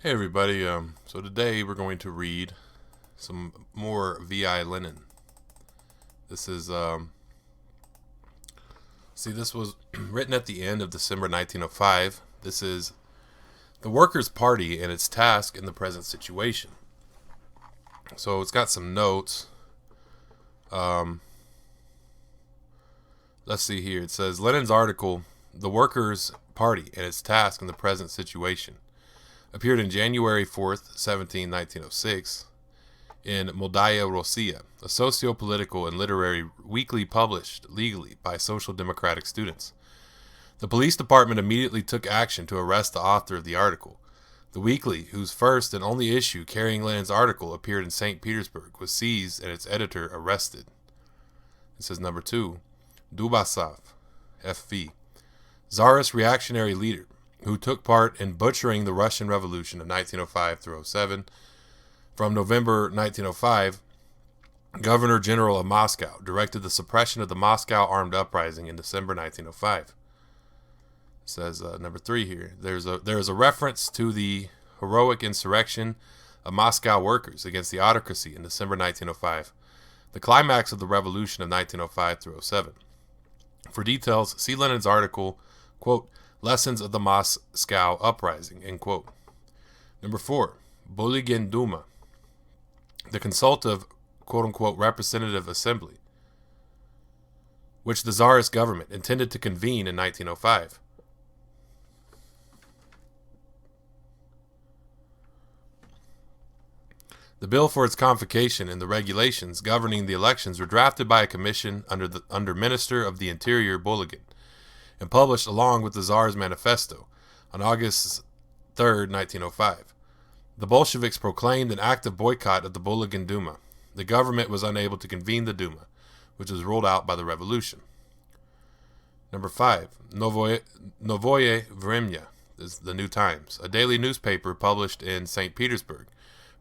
Hey everybody, so today we're going to read some more V.I. Lenin. This is, this was written at the end of December 1905. This is the Workers' Party and its task in the present situation. So it's got some notes. Let's see here. It says, Lenin's article, The Workers' Party and its task in the present situation, appeared on January 4th, 1906, in Moldaya Rossiya, a socio-political and literary weekly published legally by Social Democratic students. The police department immediately took action to arrest the author of the article. The weekly, whose first and only issue carrying Lenin's article appeared in St. Petersburg, was seized and its editor arrested. It says number 2, Dubasov, F.V., Tsarist reactionary leader, who took part in butchering the Russian Revolution of 1905 through 07. From November 1905, Governor General of Moscow directed the suppression of the Moscow armed uprising in December 1905. It says number 3 here. There is a reference to the heroic insurrection of Moscow workers against the autocracy in December 1905, the climax of the revolution of 1905 through 07. For details, see Lenin's article, quote, Lessons of the Moscow Uprising, end quote. Number 4, Bulygin Duma, the consultative, quote-unquote, representative assembly, which the Tsarist government intended to convene in 1905. The bill for its convocation and the regulations governing the elections were drafted by a commission under Minister of the Interior Bulygin, and published along with the Tsar's manifesto on August 3, 1905. The Bolsheviks proclaimed an active boycott of the Bulygin Duma. The government was unable to convene the Duma, which was ruled out by the revolution. Number 5, Novoye Vremya, is the New Times, a daily newspaper published in St. Petersburg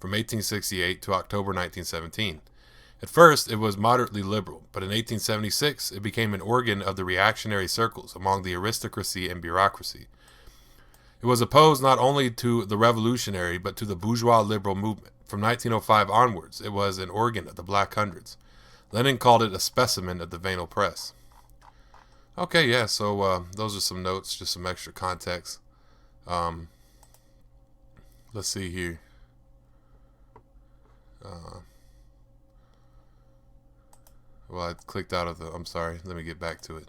from 1868 to October 1917. At first, it was moderately liberal, but in 1876, it became an organ of the reactionary circles among the aristocracy and bureaucracy. It was opposed not only to the revolutionary, but to the bourgeois liberal movement. From 1905 onwards, it was an organ of the Black Hundreds. Lenin called it a specimen of the venal press. Okay, yeah, so those are some notes, just some extra context. Let's see here. Well, I clicked out of the... I'm sorry. Let me get back to it.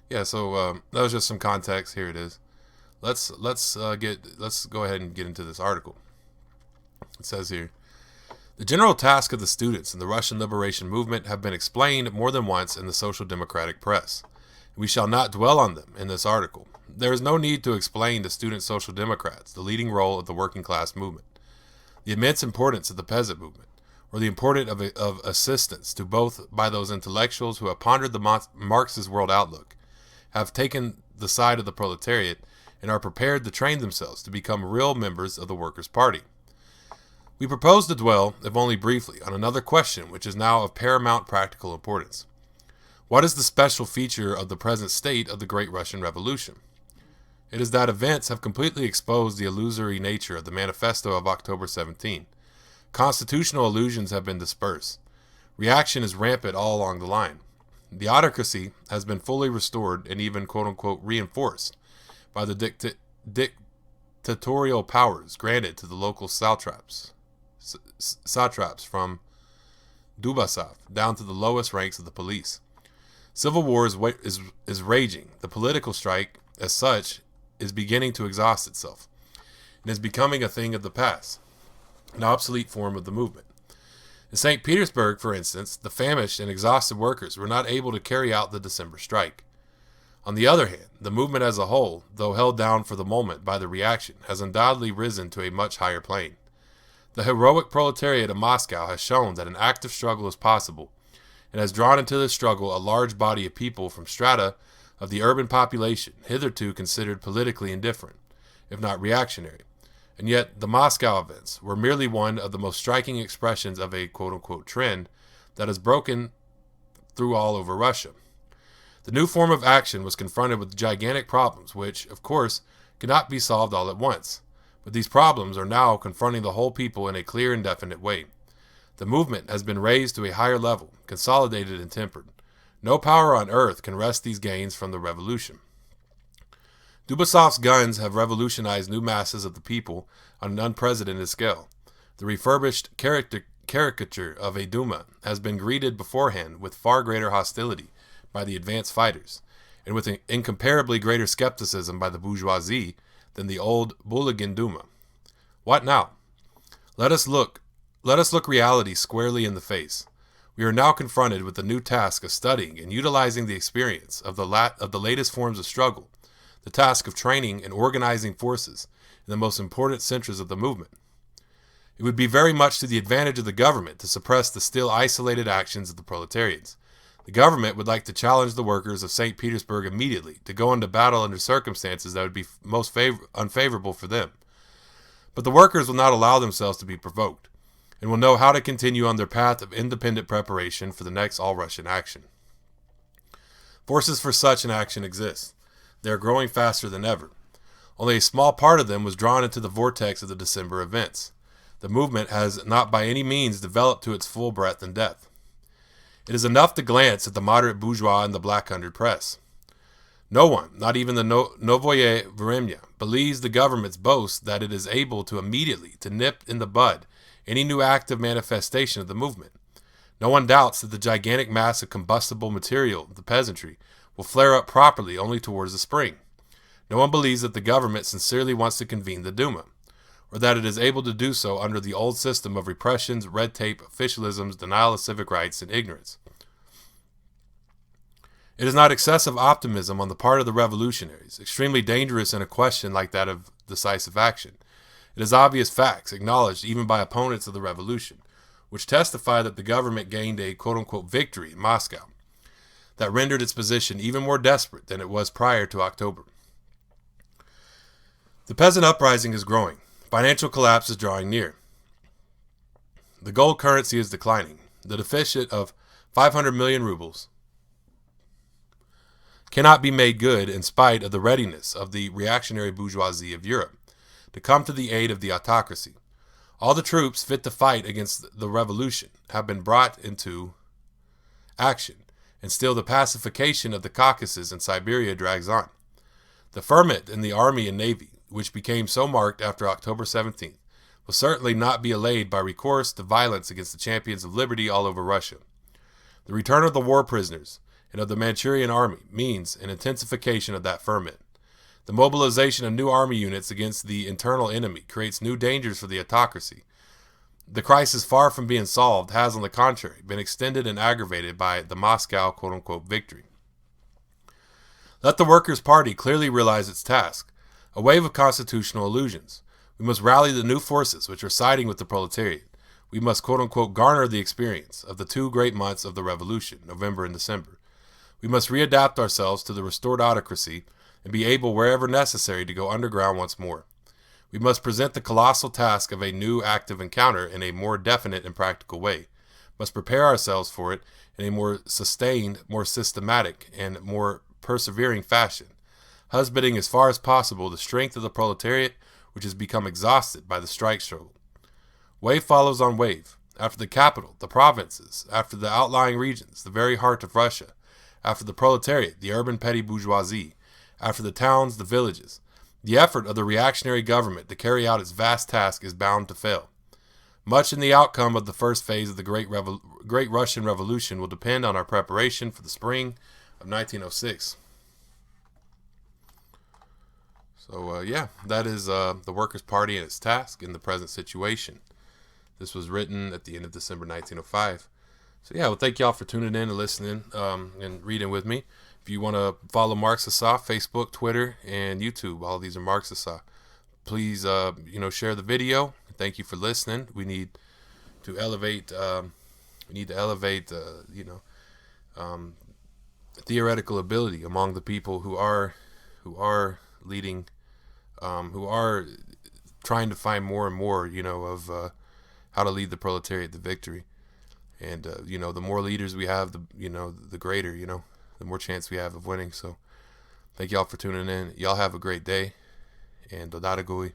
Yeah, so that was just some context. Here it is. Let's go ahead and get into this article. It says here, the general task of the students in the Russian liberation movement have been explained more than once in the social democratic press. We shall not dwell on them in this article. There is no need to explain to student social democrats the leading role of the working class movement, the immense importance of the peasant movement, or the importance of assistance to both by those intellectuals who have pondered the Marxist world outlook, have taken the side of the proletariat, and are prepared to train themselves to become real members of the Workers' Party. We propose to dwell, if only briefly, on another question which is now of paramount practical importance. What is the special feature of the present state of the Great Russian Revolution? It is that events have completely exposed the illusory nature of the manifesto of October 17. Constitutional illusions have been dispersed. Reaction is rampant all along the line. The autocracy has been fully restored and even, quote-unquote, reinforced by the dictatorial powers granted to the local satraps from Dubasov down to the lowest ranks of the police. Civil war is raging. The political strike, as such, is beginning to exhaust itself and is becoming a thing of the past, an obsolete form of the movement. In St. Petersburg, for instance, the famished and exhausted workers were not able to carry out the December strike. On the other hand, the movement as a whole, though held down for the moment by the reaction, has undoubtedly risen to a much higher plane. The heroic proletariat of Moscow has shown that an active struggle is possible, and has drawn into this struggle a large body of people from strata of the urban population hitherto considered politically indifferent, if not reactionary. And yet the Moscow events were merely one of the most striking expressions of a quote-unquote trend that has broken through all over Russia. The new form of action was confronted with gigantic problems which, of course, could not be solved all at once. But these problems are now confronting the whole people in a clear and definite way. The movement has been raised to a higher level, consolidated and tempered. No power on earth can wrest these gains from the revolution. Dubosov's guns have revolutionized new masses of the people on an unprecedented scale. The refurbished caricature of a Duma has been greeted beforehand with far greater hostility by the advanced fighters, and with an incomparably greater skepticism by the bourgeoisie than the old Boulingin Duma. What now? Let us look reality squarely in the face. We are now confronted with the new task of studying and utilizing the experience of the latest forms of struggle, the task of training and organizing forces in the most important centers of the movement. It would be very much to the advantage of the government to suppress the still isolated actions of the proletarians. The government would like to challenge the workers of St. Petersburg immediately to go into battle under circumstances that would be most unfavorable for them. But the workers will not allow themselves to be provoked, and will know how to continue on their path of independent preparation for the next all-Russian action. Forces for such an action exist. They are growing faster than ever. Only a small part of them was drawn into the vortex of the December events. The movement has not by any means developed to its full breadth and depth. It is enough to glance at the moderate bourgeois and the black-hundred press. No one, not even the Novoye Vremya, believes the government's boast that it is able to immediately to nip in the bud any new active manifestation of the movement. No one doubts that the gigantic mass of combustible material of the peasantry will flare up properly only towards the spring. No one believes that the government sincerely wants to convene the Duma, or that it is able to do so under the old system of repressions, red tape, officialisms, denial of civic rights, and ignorance. It is not excessive optimism on the part of the revolutionaries, extremely dangerous in a question like that of decisive action. It is obvious facts, acknowledged even by opponents of the revolution, which testify that the government gained a quote-unquote victory in Moscow that rendered its position even more desperate than it was prior to October. The peasant uprising is growing. Financial collapse is drawing near. The gold currency is declining. The deficit of 500 million rubles cannot be made good in spite of the readiness of the reactionary bourgeoisie of Europe to come to the aid of the autocracy. All the troops fit to fight against the revolution have been brought into action, and still the pacification of the Caucasus and Siberia drags on. The ferment in the army and navy, which became so marked after October 17th, will certainly not be allayed by recourse to violence against the champions of liberty all over Russia. The return of the war prisoners and of the Manchurian army means an intensification of that ferment. The mobilization of new army units against the internal enemy creates new dangers for the autocracy. The crisis, far from being solved, has, on the contrary, been extended and aggravated by the Moscow quote-unquote victory. Let the Workers' Party clearly realize its task, a wave of constitutional illusions. We must rally the new forces which are siding with the proletariat. We must quote-unquote garner the experience of the 2 great months of the revolution, November and December. We must readapt ourselves to the restored autocracy and be able, wherever necessary, to go underground once more. We must present the colossal task of a new active encounter in a more definite and practical way, must prepare ourselves for it in a more sustained, more systematic, and more persevering fashion, husbanding as far as possible the strength of the proletariat which has become exhausted by the strike struggle. Wave follows on wave. After the capital, the provinces, after the outlying regions, the very heart of Russia, after the proletariat, the urban petty bourgeoisie, after the towns, the villages. The effort of the reactionary government to carry out its vast task is bound to fail. Much in the outcome of the first phase of the Great Russian Revolution will depend on our preparation for the spring of 1906. So, that is the Workers' Party and its task in the present situation. This was written at the end of December 1905. So, well, thank y'all for tuning in and listening and reading with me. If you want to follow Marxist Facebook, Twitter, and YouTube, all of these are Marxist. Please, share the video. Thank you for listening. We need to elevate. Theoretical ability among the people who are leading, who are trying to find more and more, of how to lead the proletariat to victory. And the more leaders we have, the greater, the more chance we have of winning. So thank y'all for tuning in. Y'all have a great day, and Dodadagui.